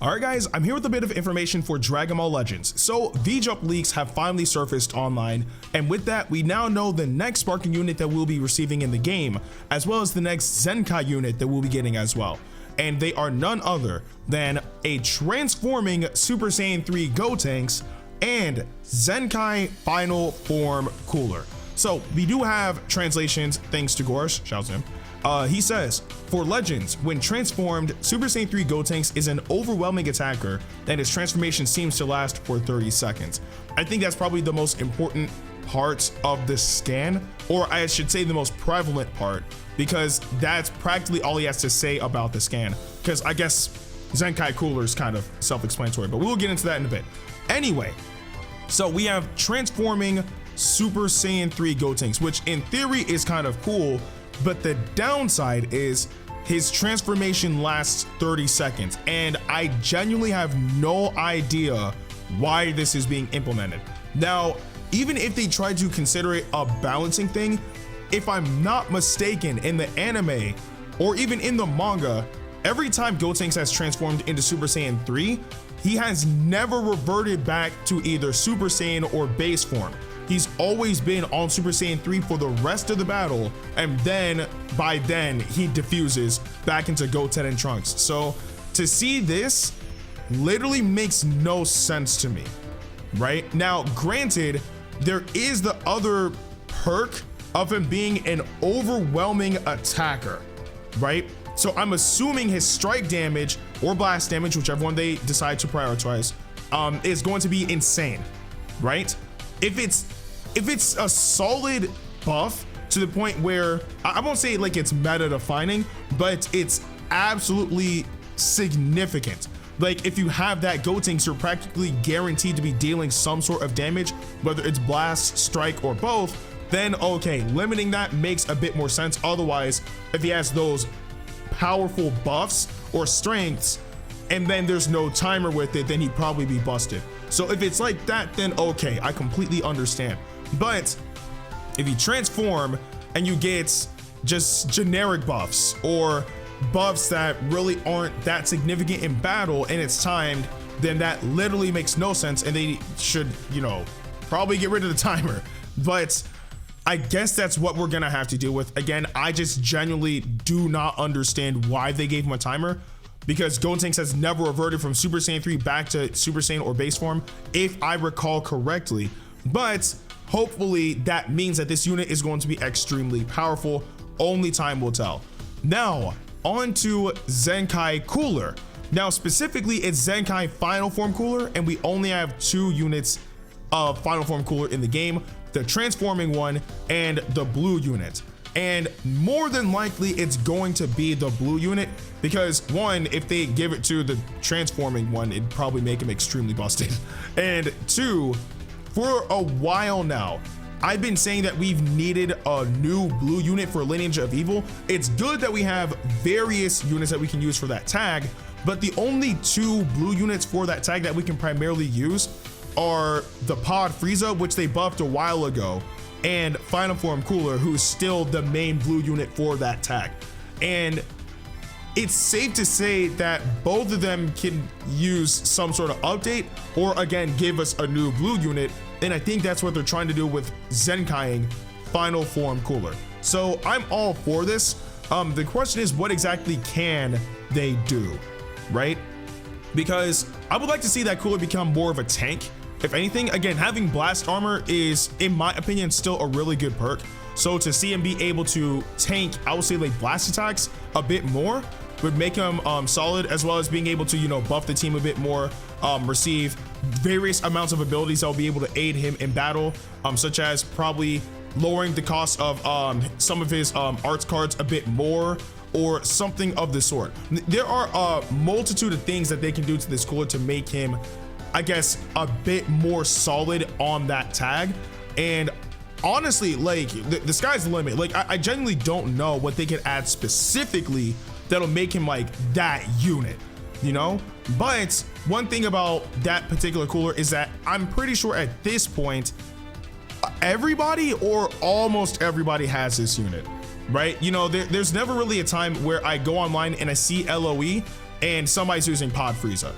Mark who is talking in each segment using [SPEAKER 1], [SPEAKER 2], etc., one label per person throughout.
[SPEAKER 1] Alright guys, I'm here with a bit of information for Dragon Ball Legends. So V-Jump leaks have finally surfaced online, and with that we now know the next sparking unit that we'll be receiving in the game, as well as the next Zenkai unit that we'll be getting as well. And they are none other than a transforming Super Saiyan 3 Gotenks and Zenkai Final Form Cooler. So we do have translations thanks to Gorish, shout out to him. He says, for Legends, when transformed, Super Saiyan 3 Gotenks is an overwhelming attacker and his transformation seems to last for 30 seconds. I think that's probably the most important part of the scan, or I should say the most prevalent part, because that's practically all he has to say about the scan, because I guess Zhang Cooler is kind of self-explanatory, but we'll get into that in a bit. Anyway, so we have transforming Super Saiyan 3 Gotenks, which in theory is kind of cool, but the downside is his transformation lasts 30 seconds, and I genuinely have no idea why this is being implemented. Now, even if they try to consider it a balancing thing, if I'm not mistaken, in the anime or even in the manga, every time Gotenks has transformed into Super Saiyan 3, he has never reverted back to either Super Saiyan or base form. He's always been on Super Saiyan 3 for the rest of the battle, and then by then he diffuses back into Goten and Trunks. So to see this literally makes no sense to me, right? Now, granted, there is the other perk of him being an overwhelming attacker, right? So I'm assuming his strike damage or blast damage, whichever one they decide to prioritize, is going to be insane, right? If it's a solid buff to the point where I won't say like it's meta defining, but it's absolutely significant. Like if you have that Gotenks, you're practically guaranteed to be dealing some sort of damage, whether it's blast, strike, or both, then okay, limiting that makes a bit more sense. Otherwise, if he has those powerful buffs or strengths and then there's no timer with it, then he'd probably be busted. So if it's like that, then okay, I completely understand. But if you transform and you get just generic buffs or buffs that really aren't that significant in battle and it's timed, then that literally makes no sense, and they should, you know, probably get rid of the timer. But I guess that's what we're gonna have to deal with. Again, I just genuinely do not understand why they gave him a timer, because Gotenks has never reverted from Super Saiyan 3 back to Super Saiyan or base form, if I recall correctly. But hopefully that means that this unit is going to be extremely powerful. Only time will tell. Now, on to Zenkai Cooler. Now, specifically, it's Zenkai Final Form Cooler, and we only have 2 units of Final Form Cooler in the game, the transforming one and the blue unit. And more than likely it's going to be the blue unit, because one, if they give it to the transforming one, it'd probably make him extremely busted. And two, for a while now, I've been saying that we've needed a new blue unit for Lineage of Evil. It's good that we have various units that we can use for that tag, but the only 2 blue units for that tag that we can primarily use are the Pod Frieza, which they buffed a while ago, and Final Form Cooler, who's still the main blue unit for that tag. And it's safe to say that both of them can use some sort of update, or again, give us a new blue unit. And I think that's what they're trying to do with Zenkaiing Final Form Cooler. So I'm all for this. The question is, what exactly can they do, right? Because I would like to see that Cooler become more of a tank. If anything, again, having blast armor is, in my opinion, still a really good perk. So to see him be able to tank, I would say, like blast attacks a bit more would make him solid, as well as being able to, you know, buff the team a bit more, receive various amounts of abilities that will be able to aid him in battle, such as probably lowering the cost of some of his arts cards a bit more, or something of the sort. There are a multitude of things that they can do to this cooler to make him, I guess, a bit more solid on that tag. And honestly, like the sky's the limit. Like I genuinely don't know what they could add specifically that'll make him like that unit, you know? But one thing about that particular cooler is that I'm pretty sure at this point everybody or almost everybody has this unit, right? You know, there's never really a time where I go online and I see LOE and somebody's using Pod Frieza.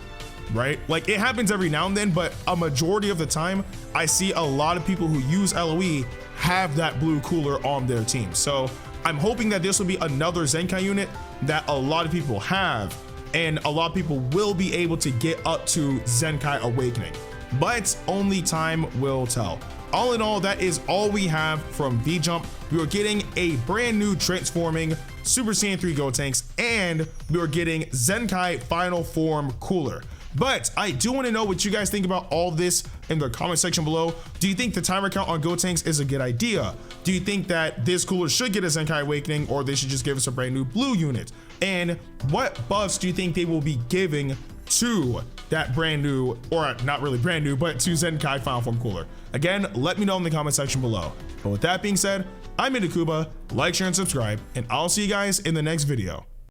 [SPEAKER 1] right? Like it happens every now and then, but a majority of the time I see a lot of people who use LOE have that blue cooler on their team. So I'm hoping that this will be another Zenkai unit that a lot of people have, and a lot of people will be able to get up to Zenkai Awakening, but only time will tell. All in all, that is all we have from V-Jump. We are getting a brand new transforming Super Saiyan 3 Gotenks, and we are getting Zenkai Final Form Cooler. But I do want to know what you guys think about all this in the comment section below. Do you think the timer count on Gotenks is a good idea? Do you think that this cooler should get a Zenkai Awakening, or they should just give us a brand new blue unit? And what buffs do you think they will be giving to that brand new, or not really brand new, but to Zenkai Final Form Cooler? Again, let me know in the comment section below. But with that being said, I'm Ndukauba. Like, share, and subscribe, and I'll see you guys in the next video.